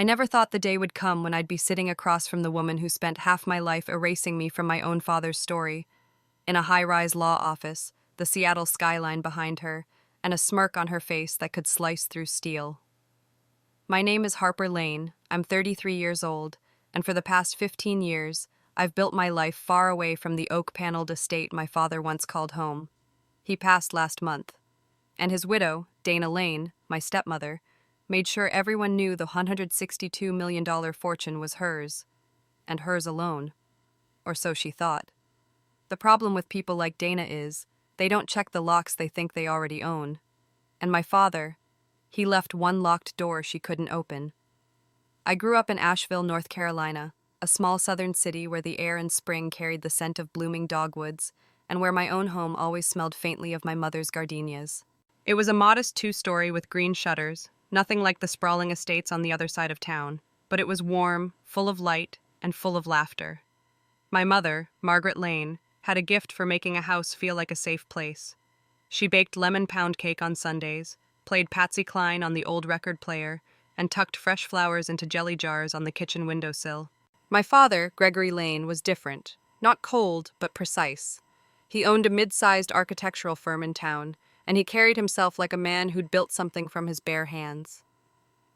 I never thought the day would come when I'd be sitting across from the woman who spent half my life erasing me from my own father's story, in a high-rise law office, the Seattle skyline behind her, and a smirk on her face that could slice through steel. My name is Harper Lane, I'm 33 years old, and for the past 15 years, I've built my life far away from the oak-paneled estate my father once called home. He passed last month, and his widow, Dana Lane, my stepmother, made sure everyone knew the $162 million fortune was hers, and hers alone. Or so she thought. The problem with people like Dana is, they don't check the locks they think they already own. And my father, he left one locked door she couldn't open. I grew up in Asheville, North Carolina, a small southern city where the air in spring carried the scent of blooming dogwoods, and where my own home always smelled faintly of my mother's gardenias. It was a modest two-story with green shutters, nothing like the sprawling estates on the other side of town, but it was warm, full of light, and full of laughter. My mother, Margaret Lane, had a gift for making a house feel like a safe place. She baked lemon pound cake on Sundays, played Patsy Cline on the old record player, and tucked fresh flowers into jelly jars on the kitchen windowsill. My father, Gregory Lane, was different, not cold, but precise. He owned a mid-sized architectural firm in town, and he carried himself like a man who'd built something from his bare hands.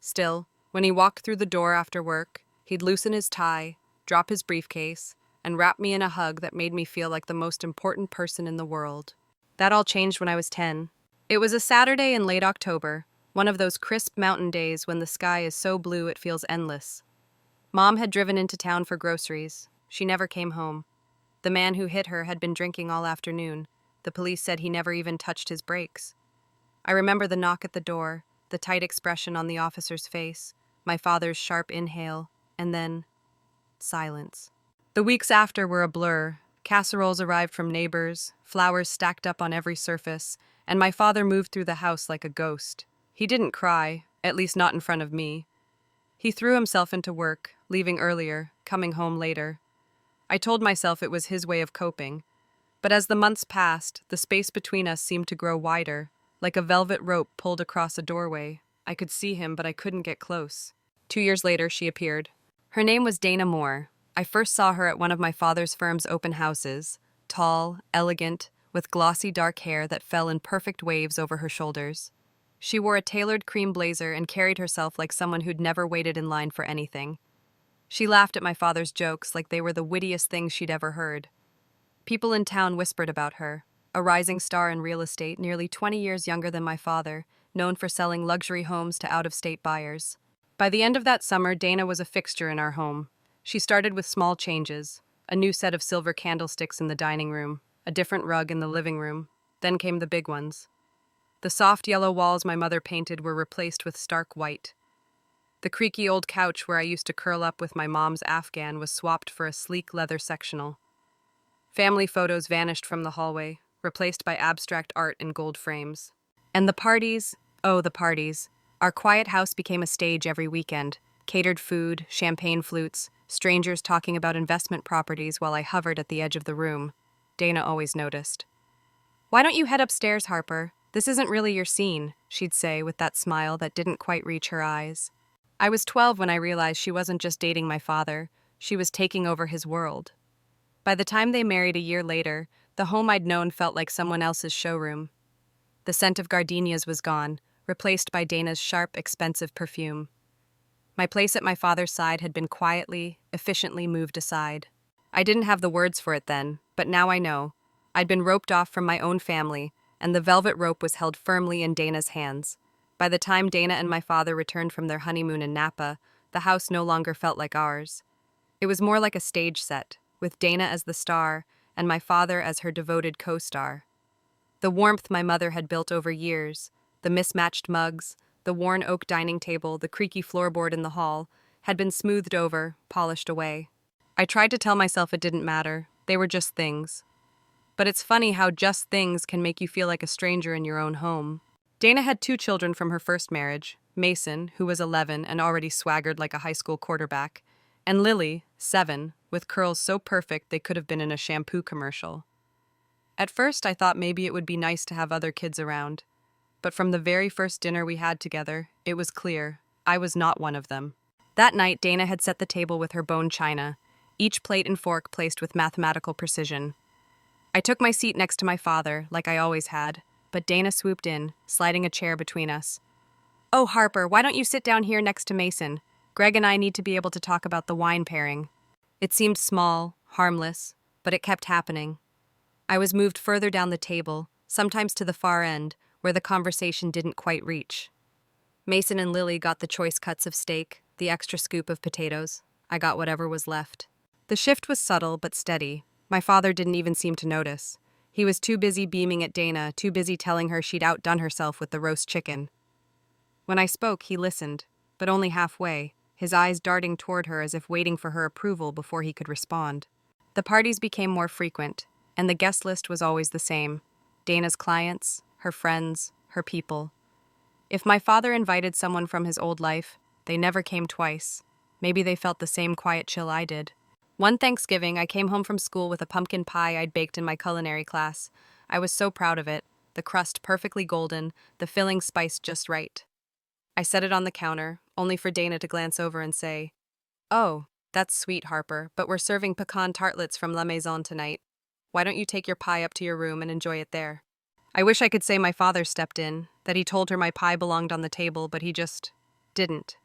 Still, when he walked through the door after work, he'd loosen his tie, drop his briefcase, and wrap me in a hug that made me feel like the most important person in the world. That all changed when I was 10. It was a Saturday in late October, one of those crisp mountain days when the sky is so blue it feels endless. Mom had driven into town for groceries. She never came home. The man who hit her had been drinking all afternoon. The police said he never even touched his brakes. I remember the knock at the door, the tight expression on the officer's face, my father's sharp inhale, and then silence. The weeks after were a blur. Casseroles arrived from neighbors, flowers stacked up on every surface, and my father moved through the house like a ghost. He didn't cry, at least not in front of me. He threw himself into work, leaving earlier, coming home later. I told myself it was his way of coping. But as the months passed, the space between us seemed to grow wider, like a velvet rope pulled across a doorway. I could see him, but I couldn't get close. 2 years later, she appeared. Her name was Dana Moore. I first saw her at one of my father's firm's open houses, tall, elegant, with glossy dark hair that fell in perfect waves over her shoulders. She wore a tailored cream blazer and carried herself like someone who'd never waited in line for anything. She laughed at my father's jokes like they were the wittiest things she'd ever heard. People in town whispered about her, a rising star in real estate nearly 20 years younger than my father, known for selling luxury homes to out-of-state buyers. By the end of that summer, Dana was a fixture in our home. She started with small changes, a new set of silver candlesticks in the dining room, a different rug in the living room. Then came the big ones. The soft yellow walls my mother painted were replaced with stark white. The creaky old couch where I used to curl up with my mom's Afghan was swapped for a sleek leather sectional. Family photos vanished from the hallway, replaced by abstract art in gold frames. And the parties, oh, the parties. Our quiet house became a stage every weekend. Catered food, champagne flutes, strangers talking about investment properties while I hovered at the edge of the room. Dana always noticed. "Why don't you head upstairs, Harper? This isn't really your scene," she'd say with that smile that didn't quite reach her eyes. I was 12 when I realized she wasn't just dating my father, she was taking over his world. By the time they married a year later, the home I'd known felt like someone else's showroom. The scent of gardenias was gone, replaced by Dana's sharp, expensive perfume. My place at my father's side had been quietly, efficiently moved aside. I didn't have the words for it then, but now I know. I'd been roped off from my own family, and the velvet rope was held firmly in Dana's hands. By the time Dana and my father returned from their honeymoon in Napa, the house no longer felt like ours. It was more like a stage set, with Dana as the star and my father as her devoted co-star. The warmth my mother had built over years, the mismatched mugs, the worn oak dining table, the creaky floorboard in the hall, had been smoothed over, polished away. I tried to tell myself it didn't matter, they were just things. But it's funny how just things can make you feel like a stranger in your own home. Dana had 2 children from her first marriage, Mason, who was 11 and already swaggered like a high school quarterback, and Lily, 7, with curls so perfect they could have been in a shampoo commercial. At first I thought maybe it would be nice to have other kids around, but from the very first dinner we had together, it was clear I was not one of them. That night, Dana had set the table with her bone china, each plate and fork placed with mathematical precision. I took my seat next to my father, like I always had, but Dana swooped in, sliding a chair between us. "Oh, Harper, why don't you sit down here next to Mason? Greg and I need to be able to talk about the wine pairing." It seemed small, harmless, but it kept happening. I was moved further down the table, sometimes to the far end, where the conversation didn't quite reach. Mason and Lily got the choice cuts of steak, the extra scoop of potatoes. I got whatever was left. The shift was subtle but steady. My father didn't even seem to notice. He was too busy beaming at Dana, too busy telling her she'd outdone herself with the roast chicken. When I spoke, he listened, but only halfway, his eyes darting toward her as if waiting for her approval before he could respond. The parties became more frequent, and the guest list was always the same. Dana's clients, her friends, her people. If my father invited someone from his old life, they never came twice. Maybe they felt the same quiet chill I did. One Thanksgiving, I came home from school with a pumpkin pie I'd baked in my culinary class. I was so proud of it, the crust perfectly golden, the filling spiced just right. I set it on the counter, only for Dana to glance over and say, "Oh, that's sweet, Harper, but we're serving pecan tartlets from La Maison tonight. Why don't you take your pie up to your room and enjoy it there?" I wish I could say my father stepped in, that he told her my pie belonged on the table, but he just didn't.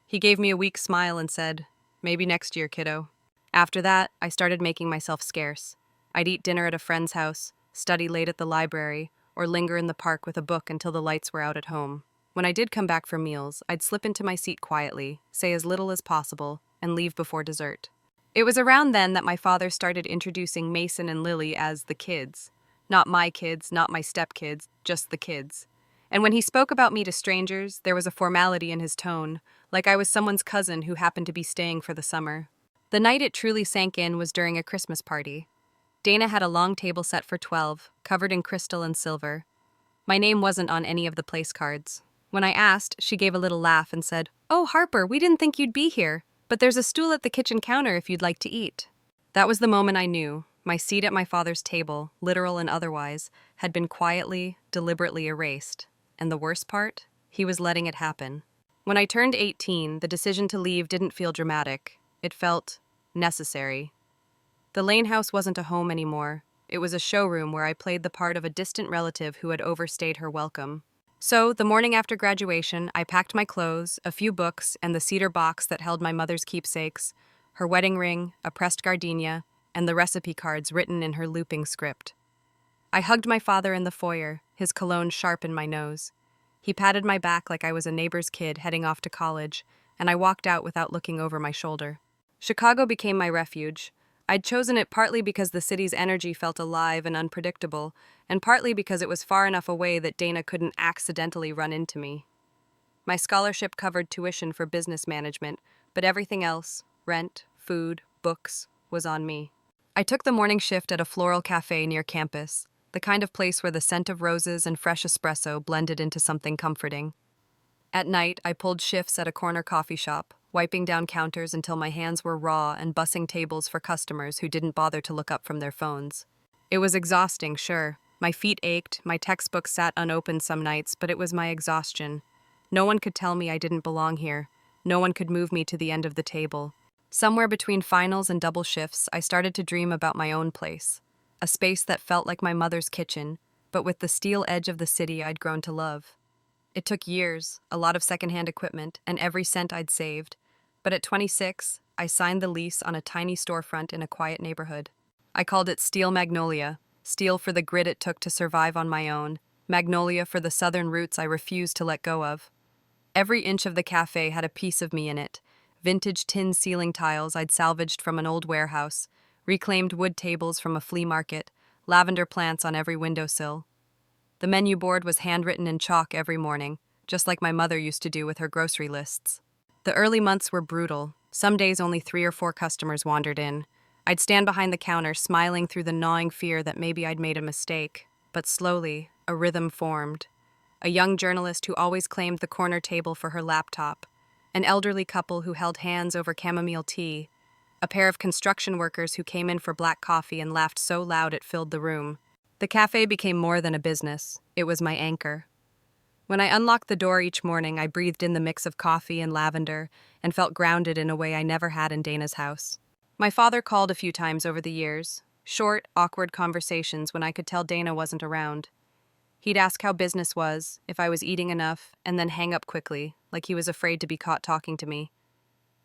He gave me a weak smile and said, "Maybe next year, kiddo." After that, I started making myself scarce. I'd eat dinner at a friend's house, study late at the library, or linger in the park with a book until the lights were out at home. When I did come back for meals, I'd slip into my seat quietly, say as little as possible, and leave before dessert. It was around then that my father started introducing Mason and Lily as the kids. Not my kids, not my stepkids, just the kids. And when he spoke about me to strangers, there was a formality in his tone, like I was someone's cousin who happened to be staying for the summer. The night it truly sank in was during a Christmas party. Dana had a long table set for 12, covered in crystal and silver. My name wasn't on any of the place cards. When I asked, she gave a little laugh and said, "Oh, Harper, we didn't think you'd be here, but there's a stool at the kitchen counter if you'd like to eat." That was the moment I knew. My seat at my father's table, literal and otherwise, had been quietly, deliberately erased. And the worst part? He was letting it happen. When I turned 18, the decision to leave didn't feel dramatic. It felt necessary. The Lane House wasn't a home anymore. It was a showroom where I played the part of a distant relative who had overstayed her welcome. So, the morning after graduation, I packed my clothes, a few books, and the cedar box that held my mother's keepsakes, her wedding ring, a pressed gardenia, and the recipe cards written in her looping script. I hugged my father in the foyer, his cologne sharp in my nose. He patted my back like I was a neighbor's kid heading off to college, and I walked out without looking over my shoulder. Chicago became my refuge. I'd chosen it partly because the city's energy felt alive and unpredictable, and partly because it was far enough away that Dana couldn't accidentally run into me. My scholarship covered tuition for business management, but everything else, rent, food, books, was on me. I took the morning shift at a floral cafe near campus, the kind of place where the scent of roses and fresh espresso blended into something comforting. At night, I pulled shifts at a corner coffee shop, wiping down counters until my hands were raw and bussing tables for customers who didn't bother to look up from their phones. It was exhausting, sure. My feet ached, my textbooks sat unopened some nights, but it was my exhaustion. No one could tell me I didn't belong here. No one could move me to the end of the table. Somewhere between finals and double shifts, I started to dream about my own place. A space that felt like my mother's kitchen, but with the steel edge of the city I'd grown to love. It took years, a lot of secondhand equipment, and every cent I'd saved. But at 26, I signed the lease on a tiny storefront in a quiet neighborhood. I called it Steel Magnolia, steel for the grit it took to survive on my own, magnolia for the southern roots I refused to let go of. Every inch of the cafe had a piece of me in it. Vintage tin ceiling tiles I'd salvaged from an old warehouse, reclaimed wood tables from a flea market, lavender plants on every windowsill. The menu board was handwritten in chalk every morning, just like my mother used to do with her grocery lists. The early months were brutal. Some days only 3 or 4 customers wandered in. I'd stand behind the counter, smiling through the gnawing fear that maybe I'd made a mistake. But slowly, a rhythm formed. A young journalist who always claimed the corner table for her laptop. An elderly couple who held hands over chamomile tea. A pair of construction workers who came in for black coffee and laughed so loud it filled the room. The cafe became more than a business. It was my anchor. When I unlocked the door each morning, I breathed in the mix of coffee and lavender and felt grounded in a way I never had in Dana's house. My father called a few times over the years, short, awkward conversations when I could tell Dana wasn't around. He'd ask how business was, if I was eating enough, and then hang up quickly, like he was afraid to be caught talking to me.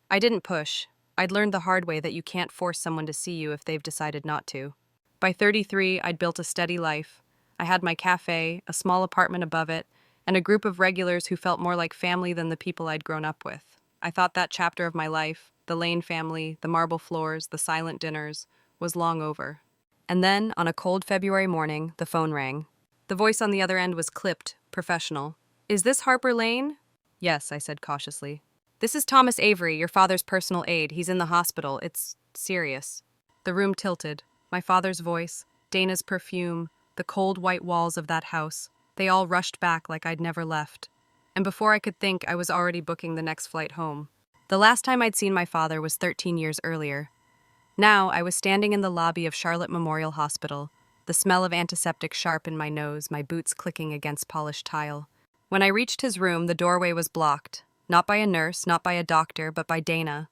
I didn't push. I'd learned the hard way that you can't force someone to see you if they've decided not to. By 33, I'd built a steady life. I had my cafe, a small apartment above it, and a group of regulars who felt more like family than the people I'd grown up with. I thought that chapter of my life, the Lane family, the marble floors, the silent dinners, was long over. And then, on a cold February morning, the phone rang. The voice on the other end was clipped, professional. "Is this Harper Lane?" "Yes," I said cautiously. "This is Thomas Avery, your father's personal aide. He's in the hospital. It's serious." The room tilted. My father's voice, Dana's perfume, the cold white walls of that house, they all rushed back like I'd never left. And before I could think, I was already booking the next flight home. The last time I'd seen my father was 13 years earlier. Now, I was standing in the lobby of Charlotte Memorial Hospital, the smell of antiseptic sharp in my nose, my boots clicking against polished tile. When I reached his room, the doorway was blocked, not by a nurse, not by a doctor, but by Dana.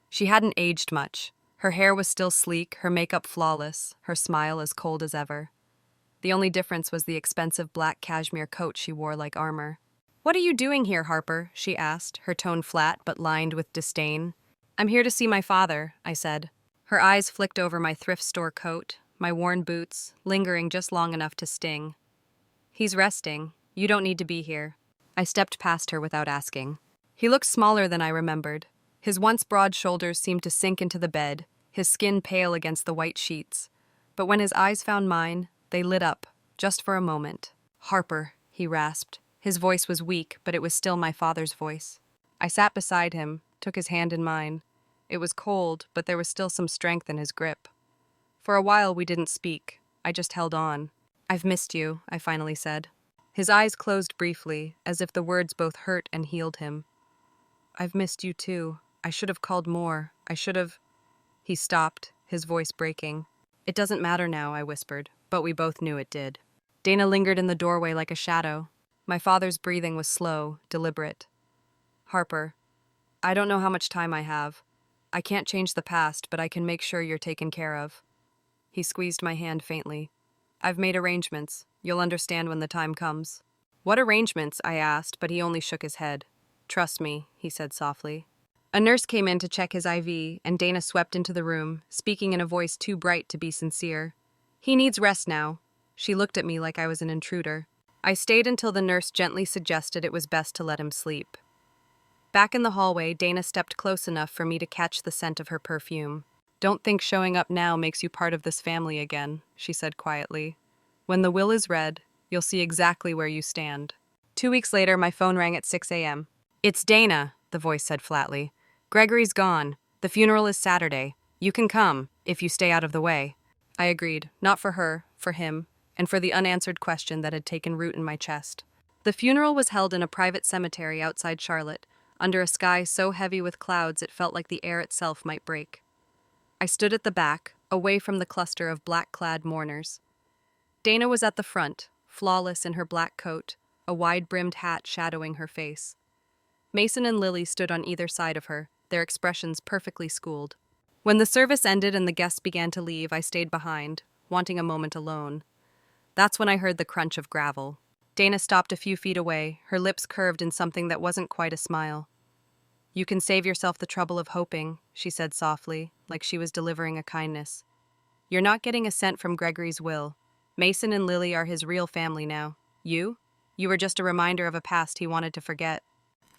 She hadn't aged much. Her hair was still sleek, her makeup flawless, her smile as cold as ever. The only difference was the expensive black cashmere coat she wore like armor. "What are you doing here, Harper?" she asked, her tone flat but lined with disdain. "I'm here to see my father," I said. Her eyes flicked over my thrift store coat, my worn boots, lingering just long enough to sting. "He's resting. You don't need to be here." I stepped past her without asking. He looked smaller than I remembered. His once broad shoulders seemed to sink into the bed, his skin pale against the white sheets. But when his eyes found mine, they lit up, just for a moment. "Harper," he rasped. His voice was weak, but it was still my father's voice. I sat beside him, took his hand in mine. It was cold, but there was still some strength in his grip. For a while we didn't speak. I just held on. "I've missed you," I finally said. His eyes closed briefly, as if the words both hurt and healed him. "I've missed you too. I should have called more. I should have—" He stopped, his voice breaking. "It doesn't matter now," I whispered, but we both knew it did. Dana lingered in the doorway like a shadow. My father's breathing was slow, deliberate. "Harper, I don't know how much time I have. I can't change the past, but I can make sure you're taken care of." He squeezed my hand faintly. "I've made arrangements. You'll understand when the time comes." "What arrangements?" I asked, but he only shook his head. "Trust me," he said softly. A nurse came in to check his IV, and Dana swept into the room, speaking in a voice too bright to be sincere. "He needs rest now." She looked at me like I was an intruder. I stayed until the nurse gently suggested it was best to let him sleep. Back in the hallway, Dana stepped close enough for me to catch the scent of her perfume. "Don't think showing up now makes you part of this family again," she said quietly. "When the will is read, you'll see exactly where you stand." 2 weeks later, my phone rang at 6 a.m. "It's Dana," the voice said flatly. "Gregory's gone. The funeral is Saturday. You can come, if you stay out of the way." I agreed, not for her, for him, and for the unanswered question that had taken root in my chest. The funeral was held in a private cemetery outside Charlotte, under a sky so heavy with clouds it felt like the air itself might break. I stood at the back, away from the cluster of black-clad mourners. Dana was at the front, flawless in her black coat, a wide-brimmed hat shadowing her face. Mason and Lily stood on either side of her, their expressions perfectly schooled. When the service ended and the guests began to leave, I stayed behind, wanting a moment alone. That's when I heard the crunch of gravel. Dana stopped a few feet away, her lips curved in something that wasn't quite a smile. "You can save yourself the trouble of hoping," she said softly, like she was delivering a kindness. "You're not getting a cent from Gregory's will. Mason and Lily are his real family now. You were just a reminder of a past he wanted to forget."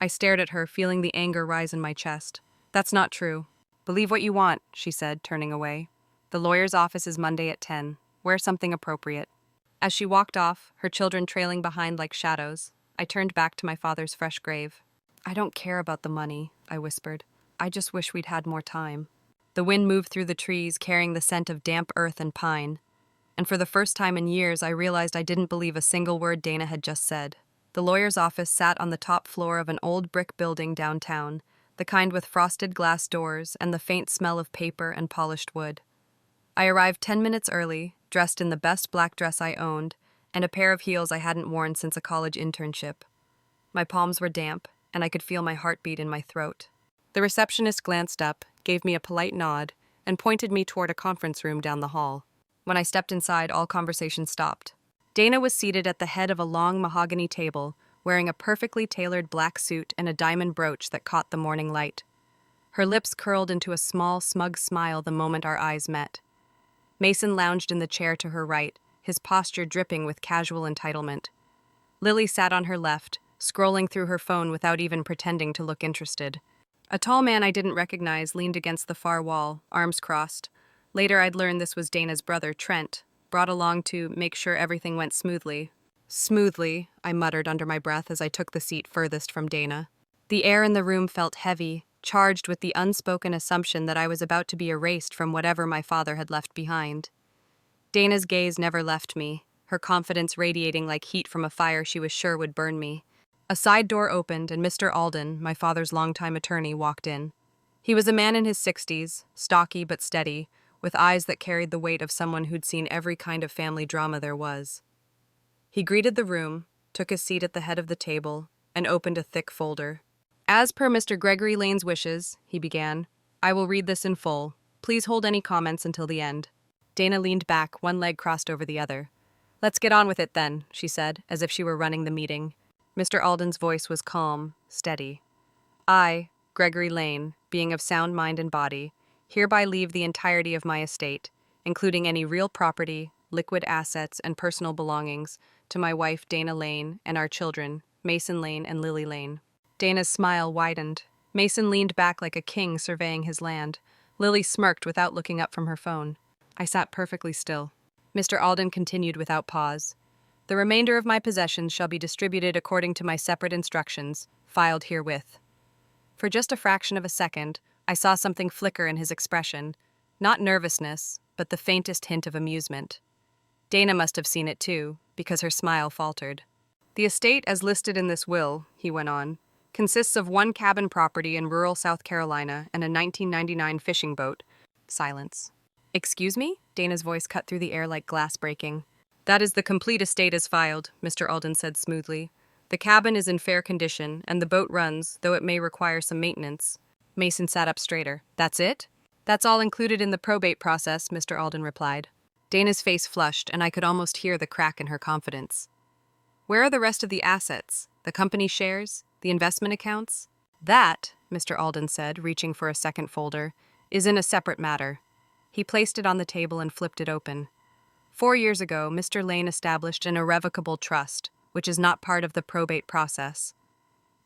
I stared at her, feeling the anger rise in my chest. "That's not true." "Believe what you want," she said, turning away. "The lawyer's office is Monday at 10. Wear something appropriate." As she walked off, her children trailing behind like shadows, I turned back to my father's fresh grave. "I don't care about the money," I whispered. "I just wish we'd had more time." The wind moved through the trees, carrying the scent of damp earth and pine. And for the first time in years, I realized I didn't believe a single word Dana had just said. The lawyer's office sat on the top floor of an old brick building downtown, the kind with frosted glass doors and the faint smell of paper and polished wood. I arrived 10 minutes early, dressed in the best black dress I owned, and a pair of heels I hadn't worn since a college internship. My palms were damp, and I could feel my heartbeat in my throat. The receptionist glanced up, gave me a polite nod, and pointed me toward a conference room down the hall. When I stepped inside, all conversation stopped. Dana was seated at the head of a long mahogany table, wearing a perfectly tailored black suit and a diamond brooch that caught the morning light. Her lips curled into a small, smug smile the moment our eyes met. Mason lounged in the chair to her right, his posture dripping with casual entitlement. Lily sat on her left, scrolling through her phone without even pretending to look interested. A tall man I didn't recognize leaned against the far wall, arms crossed. Later I'd learned this was Dana's brother, Trent, brought along to make sure everything went smoothly. Smoothly, I muttered under my breath as I took the seat furthest from Dana. The air in the room felt heavy, charged with the unspoken assumption that I was about to be erased from whatever my father had left behind. Dana's gaze never left me, her confidence radiating like heat from a fire she was sure would burn me. A side door opened and Mr. Alden, my father's longtime attorney, walked in. He was a man in his 60s, stocky but steady, with eyes that carried the weight of someone who'd seen every kind of family drama there was. He greeted the room, took his seat at the head of the table, and opened a thick folder. "As per Mr. Gregory Lane's wishes," he began, "I will read this in full. Please hold any comments until the end." Dana leaned back, one leg crossed over the other. "Let's get on with it then," she said, as if she were running the meeting. Mr. Alden's voice was calm, steady. "I, Gregory Lane, being of sound mind and body, hereby leave the entirety of my estate, including any real property, liquid assets, and personal belongings, to my wife Dana Lane and our children, Mason Lane and Lily Lane." Dana's smile widened. Mason leaned back like a king surveying his land. Lily smirked without looking up from her phone. I sat perfectly still. Mr. Alden continued without pause. "The remainder of my possessions shall be distributed according to my separate instructions, filed herewith." For just a fraction of a second, I saw something flicker in his expression, not nervousness, but the faintest hint of amusement. Dana must have seen it too, because her smile faltered. "The estate as listed in this will," he went on, "consists of one cabin property in rural South Carolina and a 1999 fishing boat." Silence. "Excuse me?" Dana's voice cut through the air like glass breaking. "That is the complete estate as filed," Mr. Alden said smoothly. "The cabin is in fair condition, and the boat runs, though it may require some maintenance." Mason sat up straighter. "That's it?" "That's all included in the probate process," Mr. Alden replied. Dana's face flushed, and I could almost hear the crack in her confidence. "Where are the rest of the assets? The company shares? The investment accounts?" "That," Mr. Alden said, reaching for a second folder, "is in a separate matter." He placed it on the table and flipped it open. 4 years ago, Mr. Lane established an irrevocable trust, which is not part of the probate process.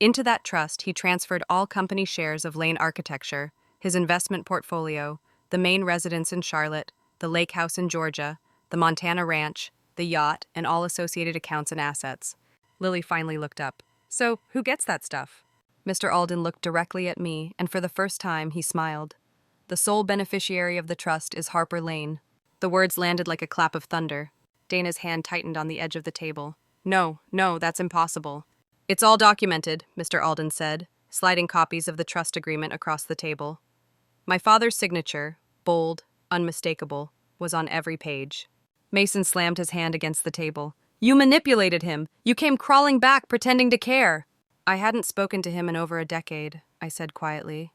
Into that trust, he transferred all company shares of Lane Architecture, his investment portfolio, the main residence in Charlotte, the lake house in Georgia, the Montana ranch, the yacht, and all associated accounts and assets. Lily finally looked up. "So, who gets that stuff?" Mr. Alden looked directly at me, and for the first time, he smiled. "The sole beneficiary of the trust is Harper Lane." The words landed like a clap of thunder. Dana's hand tightened on the edge of the table. No, that's impossible." "It's all documented," Mr. Alden said, sliding copies of the trust agreement across the table. My father's signature, bold, unmistakable, was on every page. Mason slammed his hand against the table. "You manipulated him! You came crawling back, pretending to care!" "I hadn't spoken to him in over a decade," I said quietly.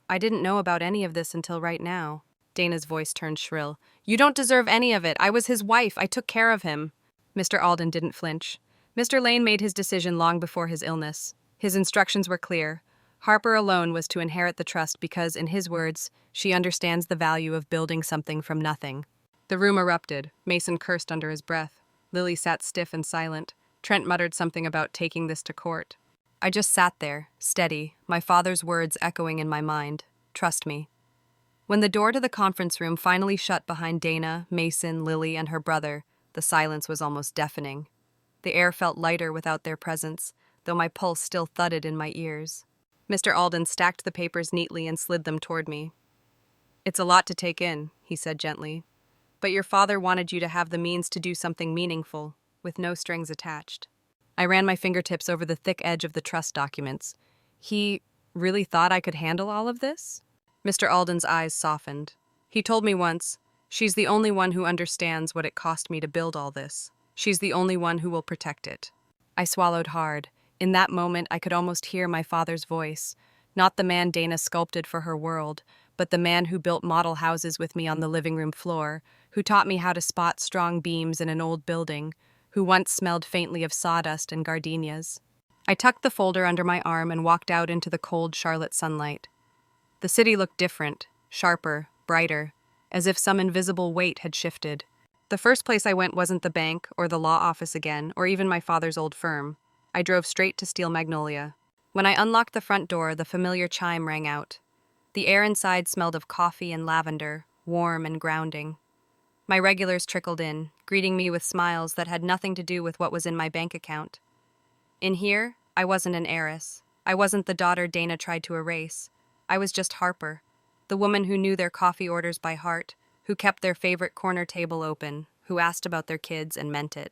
"I didn't know about any of this until right now." Dana's voice turned shrill. "You don't deserve any of it. I was his wife. I took care of him." Mr. Alden didn't flinch. Mr. Lane made his decision long before his illness. His instructions were clear. Harper alone was to inherit the trust because, in his words, she understands the value of building something from nothing. The room erupted. Mason cursed under his breath. Lily sat stiff and silent. Trent muttered something about taking this to court. I just sat there, steady, my father's words echoing in my mind. "Trust me." When the door to the conference room finally shut behind Dana, Mason, Lily, and her brother, the silence was almost deafening. The air felt lighter without their presence, though my pulse still thudded in my ears. Mr. Alden stacked the papers neatly and slid them toward me. "It's a lot to take in," he said gently. "But your father wanted you to have the means to do something meaningful, with no strings attached." I ran my fingertips over the thick edge of the trust documents. "He really thought I could handle all of this?" Mr. Alden's eyes softened. "He told me once, 'She's the only one who understands what it cost me to build all this. She's the only one who will protect it.'" I swallowed hard. In that moment, I could almost hear my father's voice, not the man Dana sculpted for her world, but the man who built model houses with me on the living room floor, who taught me how to spot strong beams in an old building, who once smelled faintly of sawdust and gardenias. I tucked the folder under my arm and walked out into the cold Charlotte sunlight. The city looked different, sharper, brighter, as if some invisible weight had shifted. The first place I went wasn't the bank or the law office again, or even my father's old firm. I drove straight to Steel Magnolia. When I unlocked the front door, the familiar chime rang out. The air inside smelled of coffee and lavender, warm and grounding. My regulars trickled in, greeting me with smiles that had nothing to do with what was in my bank account. In here, I wasn't an heiress. I wasn't the daughter Dana tried to erase. I was just Harper, the woman who knew their coffee orders by heart, who kept their favorite corner table open, who asked about their kids and meant it.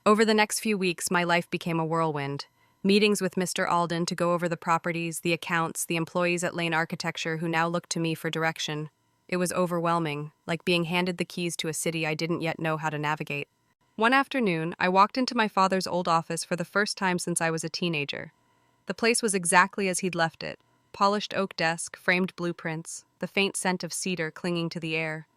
Over the next few weeks, my life became a whirlwind. Meetings with Mr. Alden to go over the properties, the accounts, the employees at Lane Architecture who now looked to me for direction. It was overwhelming, like being handed the keys to a city I didn't yet know how to navigate. One afternoon, I walked into my father's old office for the first time since I was a teenager. The place was exactly as he'd left it. Polished oak desk, framed blueprints, the faint scent of cedar clinging to the air.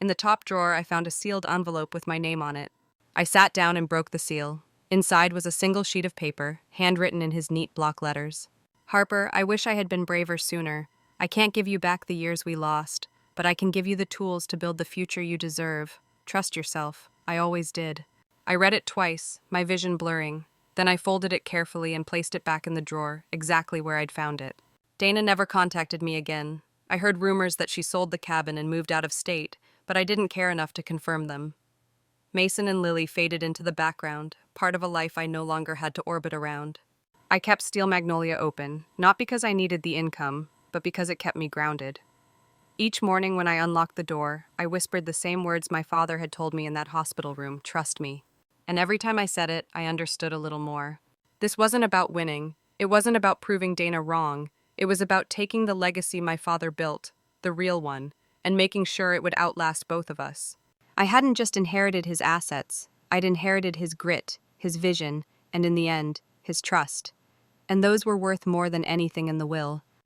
In the top drawer, I found a sealed envelope with my name on it. I sat down and broke the seal. Inside was a single sheet of paper, handwritten in his neat block letters. Harper, I wish I had been braver sooner. I can't give you back the years we lost, but I can give you the tools to build the future you deserve. Trust yourself. I always did. I read it twice, my vision blurring. Then I folded it carefully and placed it back in the drawer, exactly where I'd found it. Dana never contacted me again. I heard rumors that she sold the cabin and moved out of state, but I didn't care enough to confirm them. Mason and Lily faded into the background, part of a life I no longer had to orbit around. I kept Steel Magnolia open, not because I needed the income, but because it kept me grounded. Each morning when I unlocked the door, I whispered the same words my father had told me in that hospital room, trust me. And every time I said it, I understood a little more. This wasn't about winning. It wasn't about proving Dana wrong. It was about taking the legacy my father built, the real one, and making sure it would outlast both of us. I hadn't just inherited his assets, I'd inherited his grit, his vision, and in the end, his trust. And those were worth more than anything in the will.